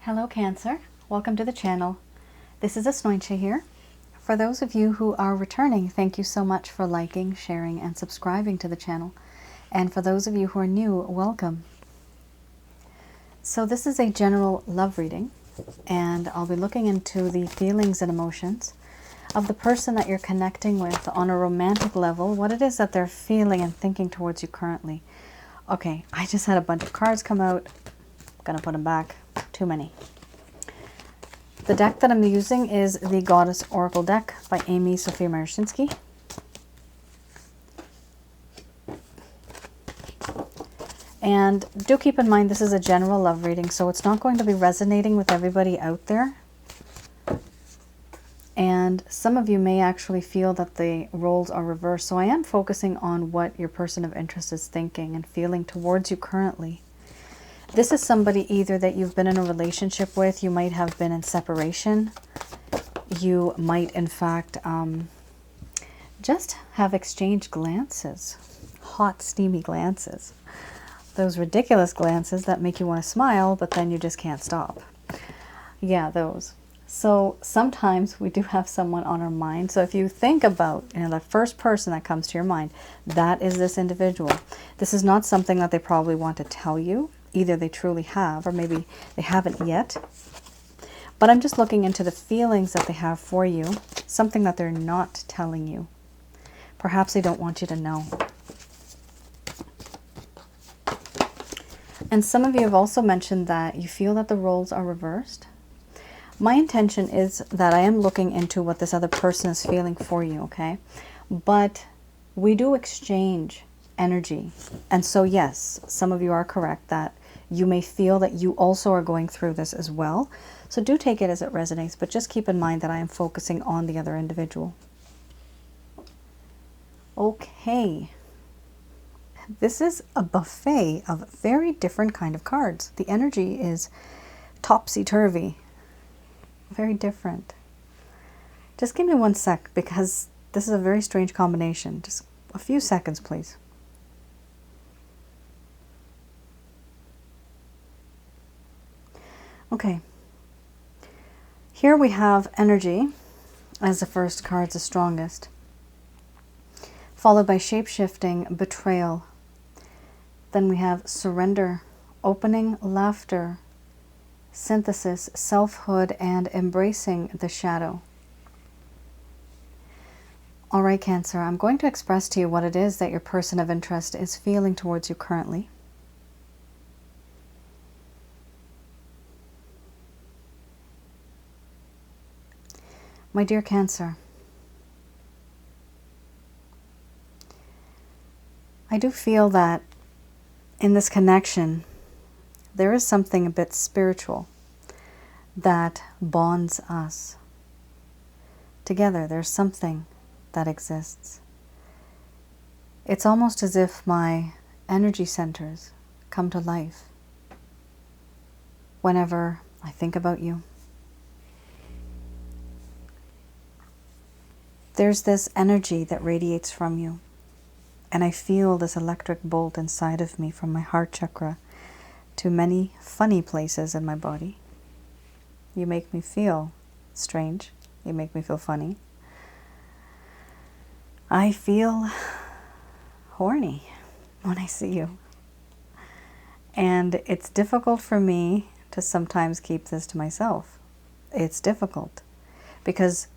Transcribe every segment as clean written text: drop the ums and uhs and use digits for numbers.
Hello Cancer, welcome to the channel. This is Asnointia here. For those of you who are returning, thank you so much for liking, sharing, and subscribing to the channel. And for those of you who are new, welcome. So this is a general love reading, and I'll be looking into the feelings and emotions of the person that you're connecting with on a romantic level, what it is that they're feeling and thinking towards you currently. Okay, I just had a bunch of cards come out. I'm gonna put them back. Too many. The deck that I'm using is the Goddess Oracle deck by Amy Sophia Marashinsky. And do keep in mind this is a general love reading, so it's not going to be resonating with everybody out there. And some of you may actually feel that the roles are reversed. So I am focusing on what your person of interest is thinking and feeling towards you currently. This is somebody either that you've been in a relationship with, you might have been in separation, you might in fact just have exchanged glances, hot steamy glances, those ridiculous glances that make you want to smile but then you just can't stop. Yeah, those. So sometimes we do have someone on our mind. So if you think about, the first person that comes to your mind, that is this individual. This is not something that they probably want to tell you. Either they truly have, or maybe they haven't yet. But I'm just looking into the feelings that they have for you, something that they're not telling you. Perhaps they don't want you to know. And some of you have also mentioned that you feel that the roles are reversed. My intention is that I am looking into what this other person is feeling for you, okay? But we do exchange energy. And so yes, some of you are correct that you may feel that you also are going through this as well. So do take it as it resonates, but just keep in mind that I am focusing on the other individual. Okay. This is a buffet of very different kind of cards. The energy is topsy-turvy. Very different. Just give me 1 sec because this is a very strange combination. Just a few seconds, please. Okay, here we have energy as the first card's the strongest, followed by shape-shifting, betrayal. Then we have surrender, opening, laughter, synthesis, selfhood, and embracing the shadow. All right, Cancer, I'm going to express to you what it is that your person of interest is feeling towards you currently. My dear Cancer, I do feel that in this connection, there is something a bit spiritual that bonds us together. There's something that exists. It's almost as if my energy centers come to life whenever I think about you. There's this energy that radiates from you, and I feel this electric bolt inside of me from my heart chakra to many funny places in my body. You make me feel strange. You make me feel funny. I feel horny when I see you. And it's difficult for me to sometimes keep this to myself. It's difficult because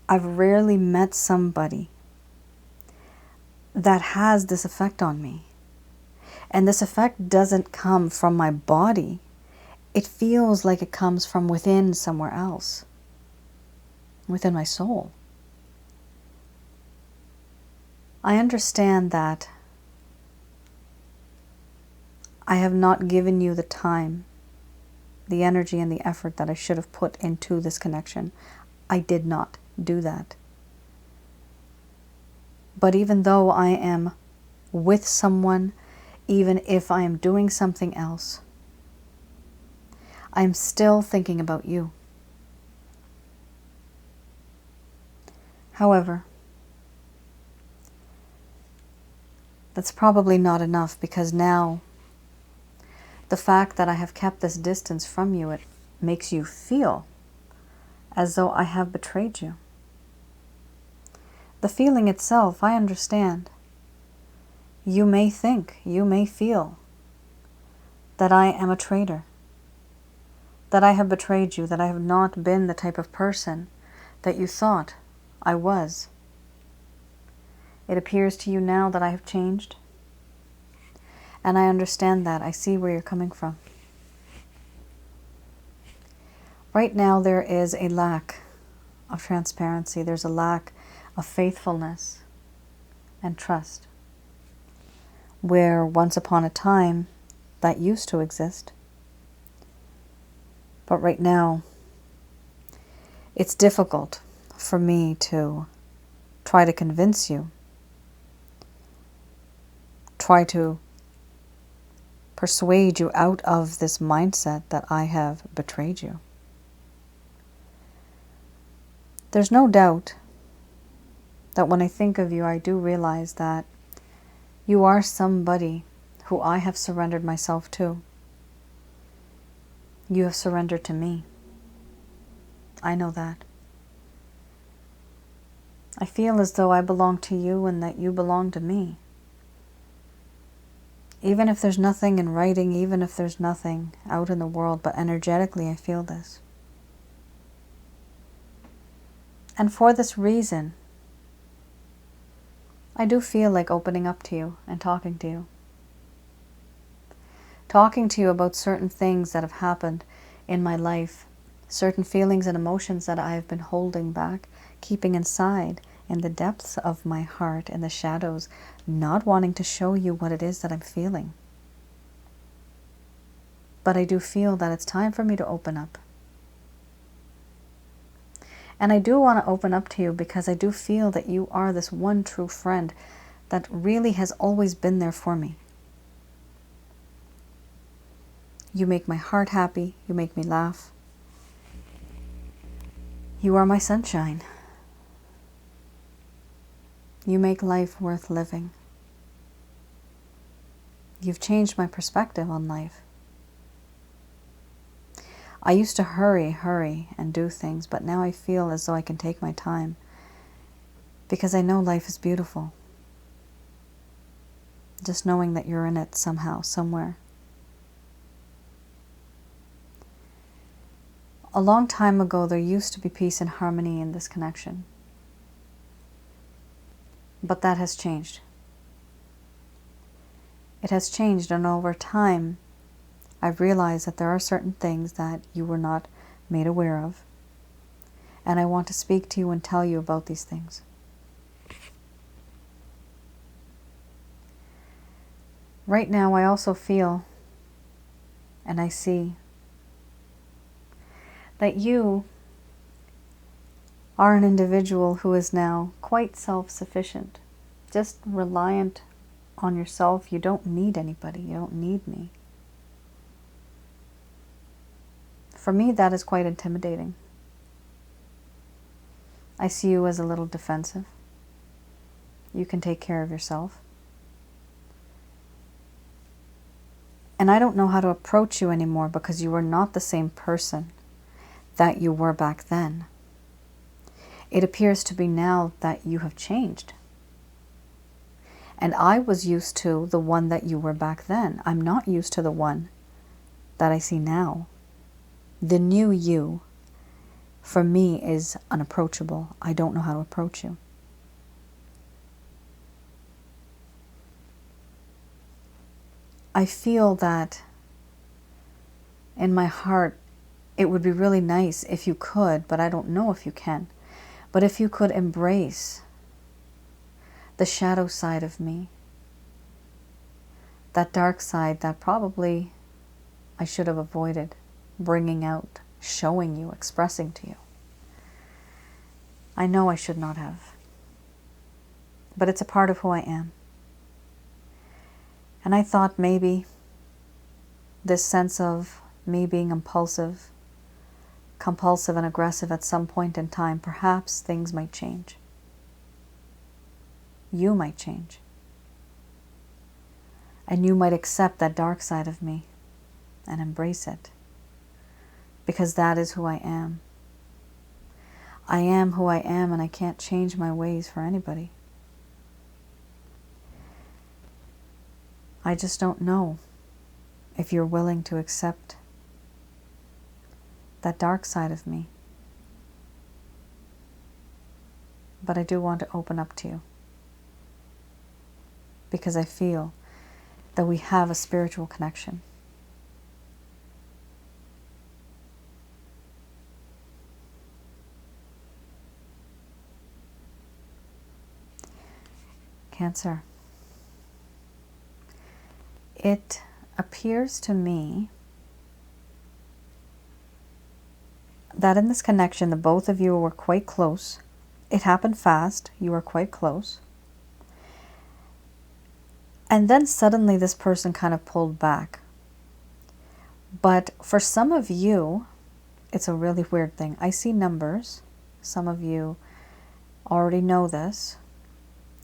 I've rarely met somebody that has this effect on me. And this effect doesn't come from my body. It feels like it comes from within somewhere else, within my soul. I understand that I have not given you the time, the energy, and the effort that I should have put into this connection. I did not do that. But even though I am with someone, even if I am doing something else, I am still thinking about you. However, that's probably not enough, because now the fact that I have kept this distance from you, it makes you feel as though I have betrayed you. The feeling itself, I understand. You may think, you may feel that I am a traitor, that I have betrayed you, that I have not been the type of person that you thought I was. It appears to you now that I have changed, and I understand that. I see where you're coming from. Right now there is a lack of transparency. There's a lack of faithfulness and trust, where once upon a time that used to exist. But right now, it's difficult for me to try to convince you, try to persuade you out of this mindset that I have betrayed you. There's no doubt that when I think of you, I do realize that you are somebody who I have surrendered myself to. You have surrendered to me. I know that. I feel as though I belong to you and that you belong to me. Even if there's nothing in writing, even if there's nothing out in the world, but energetically I feel this. And for this reason, I do feel like opening up to you and talking to you. Talking to you about certain things that have happened in my life, certain feelings and emotions that I have been holding back, keeping inside in the depths of my heart, in the shadows, not wanting to show you what it is that I'm feeling. But I do feel that it's time for me to open up. And I do want to open up to you because I do feel that you are this one true friend that really has always been there for me. You make my heart happy. You make me laugh. You are my sunshine. You make life worth living. You've changed my perspective on life. I used to hurry and do things, but now I feel as though I can take my time because I know life is beautiful. Just knowing that you're in it somehow, somewhere. A long time ago, there used to be peace and harmony in this connection. But that has changed. It has changed, and over time, I've realized that there are certain things that you were not made aware of. And I want to speak to you and tell you about these things. Right now, I also feel and I see that you are an individual who is now quite self-sufficient, just reliant on yourself. You don't need anybody. You don't need me. For me, that is quite intimidating. I see you as a little defensive. You can take care of yourself. And I don't know how to approach you anymore because you are not the same person that you were back then. It appears to be now that you have changed. And I was used to the one that you were back then. I'm not used to the one that I see now. The new you, for me, is unapproachable. I don't know how to approach you. I feel that in my heart, it would be really nice if you could, but I don't know if you can. But if you could embrace the shadow side of me, that dark side that probably I should have avoided bringing out, showing you, expressing to you. I know I should not have. But it's a part of who I am. And I thought maybe this sense of me being impulsive, compulsive and aggressive at some point in time, perhaps things might change. You might change. And you might accept that dark side of me and embrace it. because that is who I am. I am who I am, and I can't change my ways for anybody. I just don't know if you're willing to accept that dark side of me. But I do want to open up to you, because I feel that we have a spiritual connection. Cancer. It appears to me that in this connection, the both of you were quite close. It happened fast. You were quite close. And then suddenly this person kind of pulled back. But for some of you, it's a really weird thing. I see numbers. Some of you already know this.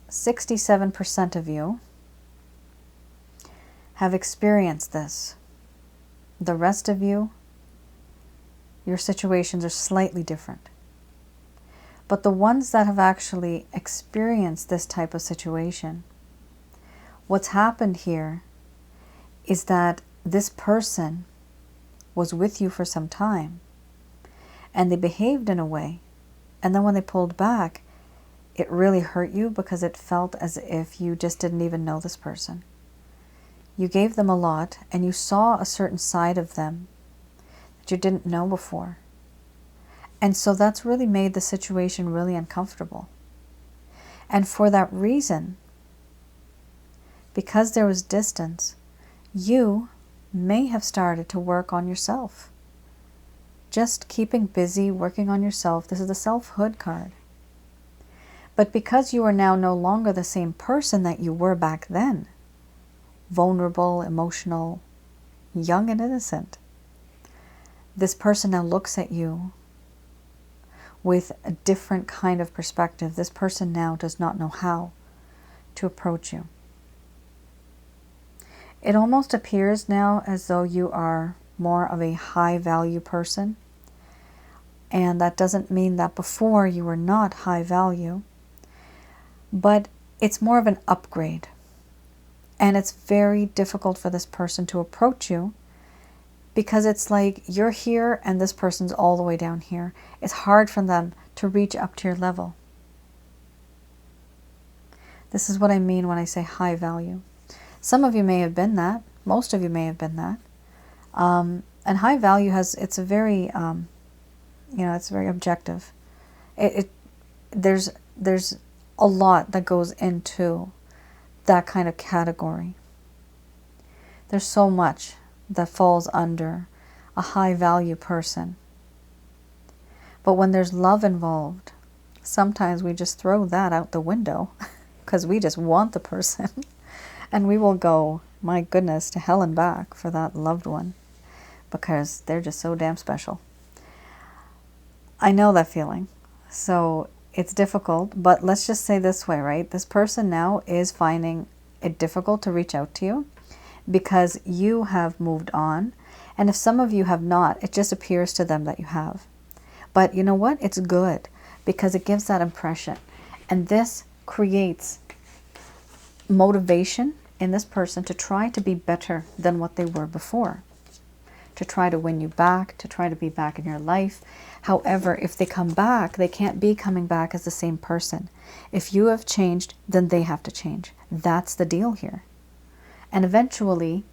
67% of you have experienced this. The rest of you, your situations are slightly different. But the ones that have actually experienced this type of situation, what's happened here is that this person was with you for some time and they behaved in a way, and then when they pulled back, it really hurt you because it felt as if you just didn't even know this person. You gave them a lot and you saw a certain side of them that you didn't know before. And so that's really made the situation really uncomfortable. And for that reason, because there was distance, you may have started to work on yourself. Just keeping busy, working on yourself. This is the selfhood card. But because you are now no longer the same person that you were back then, vulnerable, emotional, young and innocent, this person now looks at you with a different kind of perspective. This person now does not know how to approach you. It almost appears now as though you are more of a high value person. And that doesn't mean that before you were not high value, but it's more of an upgrade. And it's very difficult for this person to approach you because it's like you're here and this person's all the way down here. It's hard for them to reach up to your level. This is what I mean when I say high value. Some of you may have been that. Most of you may have been that. And high value it's a very, it's very objective. There's a lot that goes into that kind of category. There's so much that falls under a high value person. But when there's love involved, sometimes we just throw that out the window because we just want the person. And we will go, my goodness, to hell and back for that loved one because they're just so damn special. I know that feeling. So it's difficult, but let's just say this way, right? This person now is finding it difficult to reach out to you because you have moved on. And if some of you have not, it just appears to them that you have. But you know what? It's good because it gives that impression. And this creates motivation in this person to try to be better than what they were before. To try to win you back, to try to be back in your life. However, if they come back, they can't be coming back as the same person. If you have changed, then they have to change. That's the deal here. And eventually,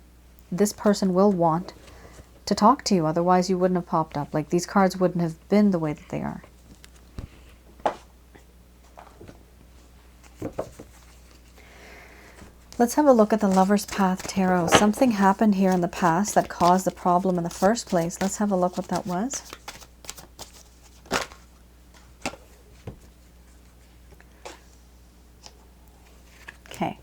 this person will want to talk to you. Otherwise, you wouldn't have popped up. Like, these cards wouldn't have been the way that they are. Let's have a look at the Lover's Path Tarot. Something happened here in the past that caused the problem in the first place. Let's have a look what that was. Okay.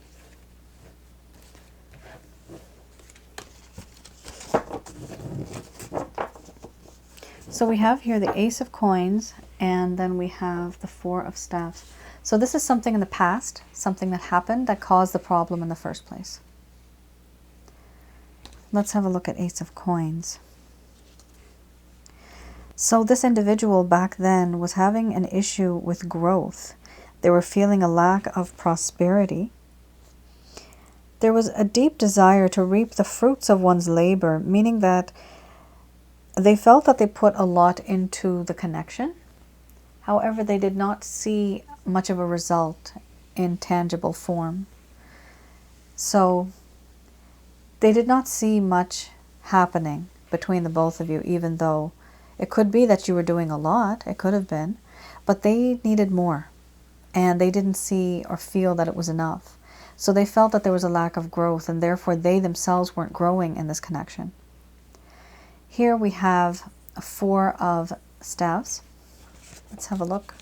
So we have here the Ace of Coins, and then we have the Four of Staffs. So this is something in the past, something that happened that caused the problem in the first place. Let's have a look at Ace of Coins. So this individual back then was having an issue with growth. They were feeling a lack of prosperity. There was a deep desire to reap the fruits of one's labor, meaning that they felt that they put a lot into the connection. However, they did not see much of a result in tangible form. So they did not see much happening between the both of you, even though it could be that you were doing a lot. It could have been. But they needed more. And they didn't see or feel that it was enough. So they felt that there was a lack of growth, and therefore they themselves weren't growing in this connection. Here we have a 4 of staves. Let's have a look.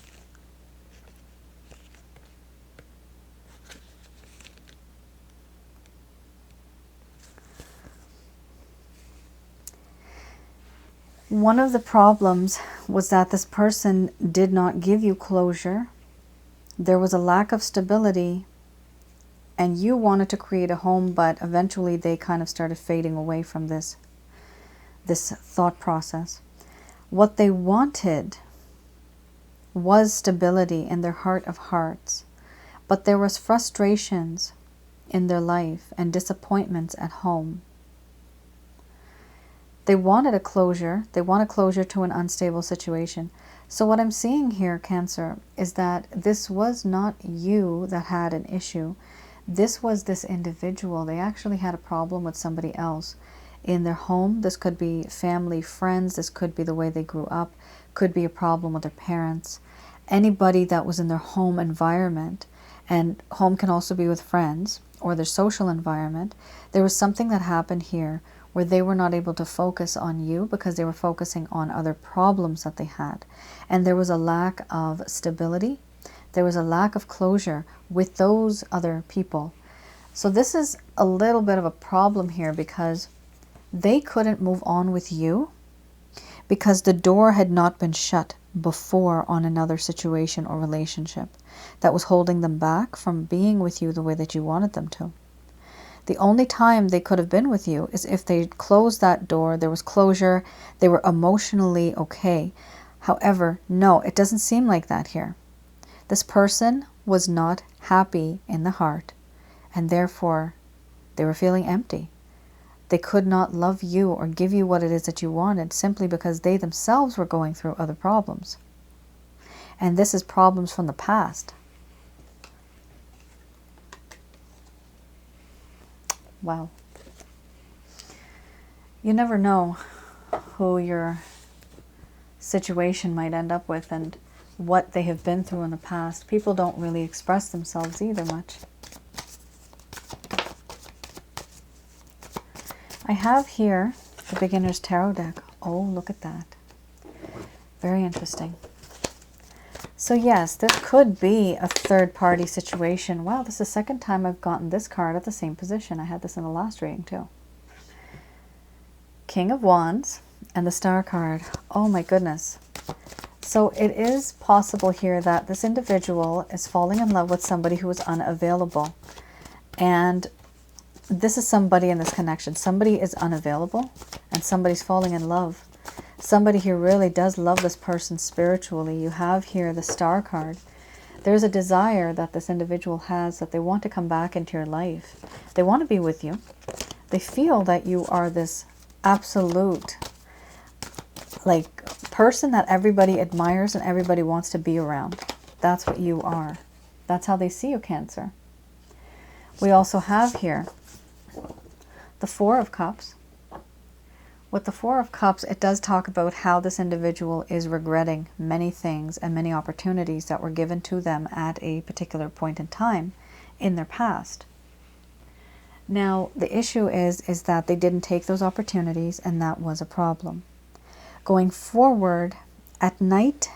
One of the problems was that this person did not give you closure. There was a lack of stability, and you wanted to create a home, but eventually they kind of started fading away from this thought process. What they wanted was stability in their heart of hearts, but there was frustrations in their life and disappointments at home. They wanted a closure. They want a closure to an unstable situation. So what I'm seeing here, Cancer, is that this was not you that had an issue. This was this individual. They actually had a problem with somebody else in their home. This could be family, friends. This could be the way they grew up. Could be a problem with their parents. Anybody that was in their home environment, and home can also be with friends or their social environment. There was something that happened here where they were not able to focus on you because they were focusing on other problems that they had. And there was a lack of stability. There was a lack of closure with those other people. So this is a little bit of a problem here because they couldn't move on with you because the door had not been shut before on another situation or relationship that was holding them back from being with you the way that you wanted them to. The only time they could have been with you is if they closed that door, there was closure, they were emotionally okay. However, no, it doesn't seem like that here. This person was not happy in the heart, and therefore they were feeling empty. They could not love you or give you what it is that you wanted simply because they themselves were going through other problems. And this is problems from the past. Wow. You never know who your situation might end up with and what they have been through in the past. People don't really express themselves either much. I have here the Beginner's Tarot deck. Oh, look at that. Very interesting. So yes, this could be a third-party situation. Wow, this is the second time I've gotten this card at the same position. I had this in the last reading too. King of Wands and the Star card. Oh my goodness. So it is possible here that this individual is falling in love with somebody who is unavailable. And this is somebody in this connection. Somebody is unavailable and somebody's falling in love. Somebody here really does love this person spiritually. You have here the Star card. There's a desire that this individual has that they want to come back into your life. They want to be with you. They feel that you are this absolute person that everybody admires and everybody wants to be around. That's what you are. That's how they see you, Cancer. We also have here the Four of Cups. With the Four of Cups, it does talk about how this individual is regretting many things and many opportunities that were given to them at a particular point in time in their past. Now, the issue is that they didn't take those opportunities, and that was a problem. Going forward, at night,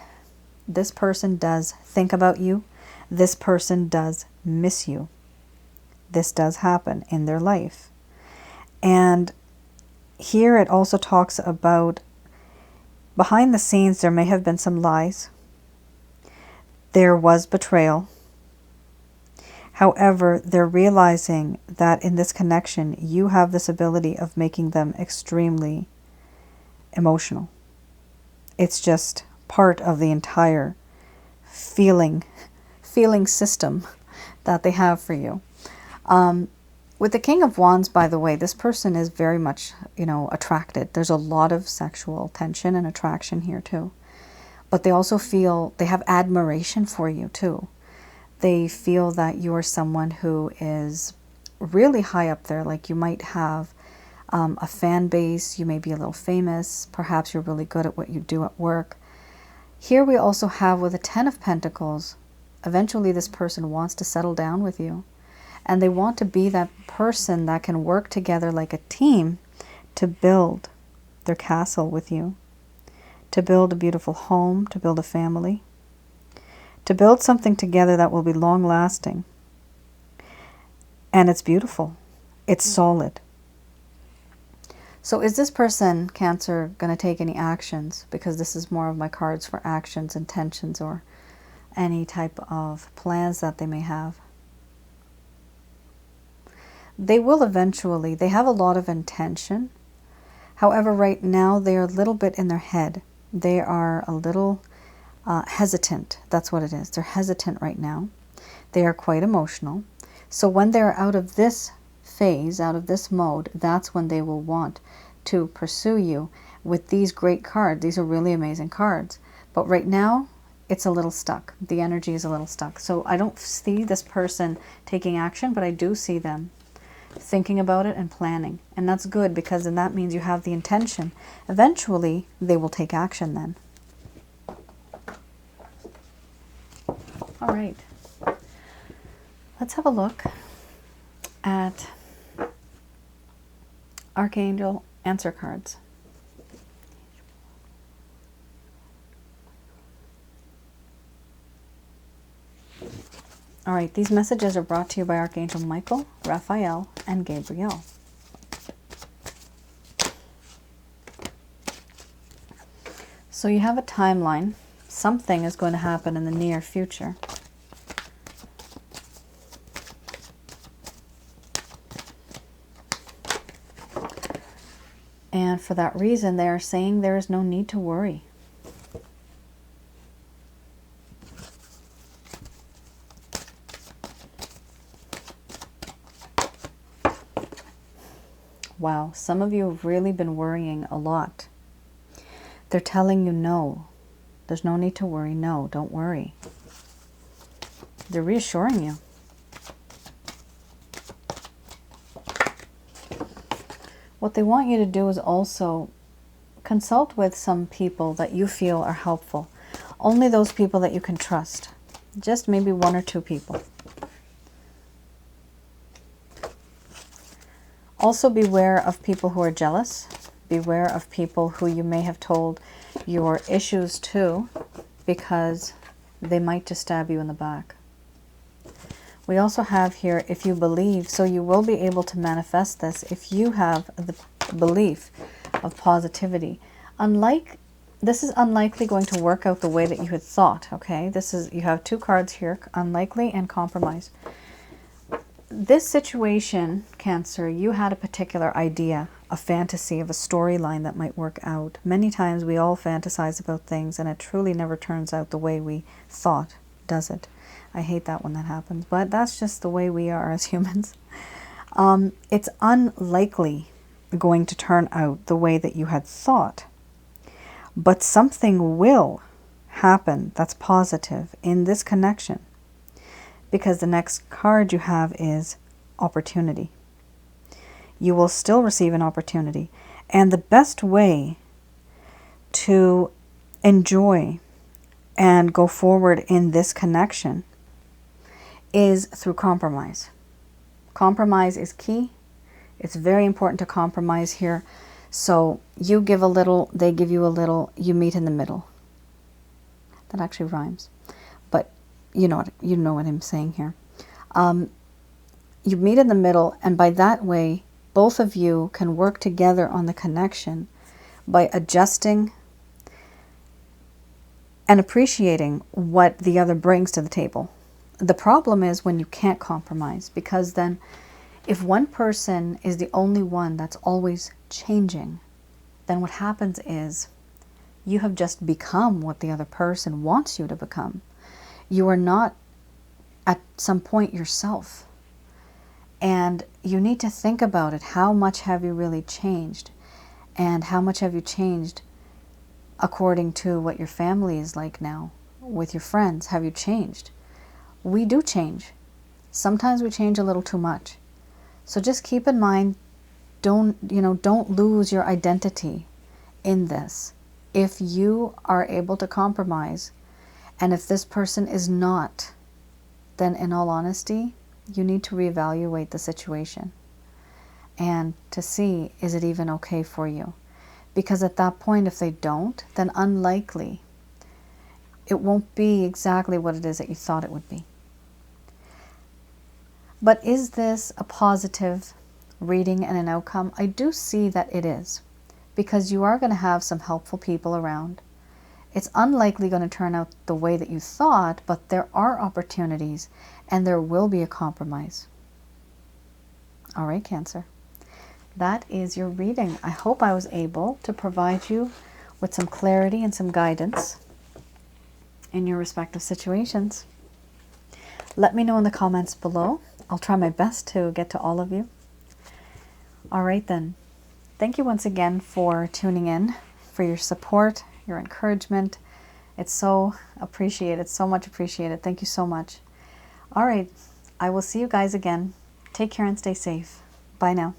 this person does think about you. This person does miss you. This does happen in their life. And here it also talks about behind the scenes there may have been some lies. There was betrayal. However, they're realizing that in this connection you have this ability of making them extremely emotional. It's just part of the entire feeling system that they have for you. With the King of Wands, by the way, this person is very much, attracted. There's a lot of sexual tension and attraction here too. But they also feel, they have admiration for you too. They feel that you are someone who is really high up there. Like you might have a fan base, you may be a little famous, perhaps you're really good at what you do at work. Here we also have with the Ten of Pentacles, eventually this person wants to settle down with you. And they want to be that person that can work together like a team to build their castle with you, to build a beautiful home, to build a family, to build something together that will be long-lasting. And it's beautiful. It's solid. So is this person, Cancer, going to take any actions? Because this is more of my cards for actions, intentions, or any type of plans that they may have. They will eventually. They have a lot of intention. However, right now they are a little bit in their head. They are a little hesitant. That's what it is. They're hesitant right now. They are quite emotional. So when they're out of this phase, out of this mode, that's when they will want to pursue you with these great cards. These are really amazing cards. But right now, it's a little stuck. The energy is a little stuck. So I don't see this person taking action, but I do see them thinking about it and planning. And that's good, because then that means you have the intention. Eventually, they will take action then. All right. Let's have a look at Archangel answer cards. All right, these messages are brought to you by Archangel Michael, Raphael, and Gabriel. So you have a timeline. Something is going to happen in the near future. And for that reason, they are saying there is no need to worry. Wow, some of you have really been worrying a lot. They're telling you no. There's no need to worry. No, don't worry. They're reassuring you. What they want you to do is also consult with some people that you feel are helpful. Only those people that you can trust. Just maybe one or two people. Also beware of people who are jealous. Beware of people who you may have told your issues to, because they might just stab you in the back. We also have here, if you believe, so you will be able to manifest this if you have the belief of positivity. This is unlikely going to work out the way that you had thought, okay? You have two cards here, unlikely and compromise. This situation, Cancer, you had a particular idea, a fantasy of a storyline that might work out. Many times we all fantasize about things and it truly never turns out the way we thought, does it? I hate that when that happens, but that's just the way we are as humans. It's unlikely going to turn out the way that you had thought, but something will happen that's positive in this connection. Because the next card you have is opportunity. You will still receive an opportunity. And the best way to enjoy and go forward in this connection is through compromise. Compromise is key. It's very important to compromise here. So you give a little, they give you a little, you meet in the middle. That actually rhymes. But you know what I'm saying here. You meet in the middle, and by that way, both of you can work together on the connection by adjusting and appreciating what the other brings to the table. The problem is when you can't compromise, because then if one person is the only one that's always changing, then what happens is You have just become what the other person wants you to become. You are not at some point yourself. And you need to think about it. How much have you really changed? And how much have you changed according to what your family is like now? With your friends, have you changed? We do change. Sometimes we change a little too much. So just keep in mind, don't lose your identity in this. If you are able to compromise, and if this person is not, then in all honesty, you need to reevaluate the situation and to see, is it even okay for you? Because at that point, if they don't, then unlikely it won't be exactly what it is that you thought it would be. But is this a positive reading and an outcome? I do see that it is, because you are going to have some helpful people around. It's unlikely going to turn out the way that you thought, but there are opportunities and there will be a compromise. All right, Cancer. That is your reading. I hope I was able to provide you with some clarity and some guidance in your respective situations. Let me know in the comments below. I'll try my best to get to all of you. All right then. Thank you once again for tuning in, for your support, your encouragement. It's so appreciated, so much appreciated. Thank you so much. All right, I will see you guys again. Take care and stay safe. Bye now.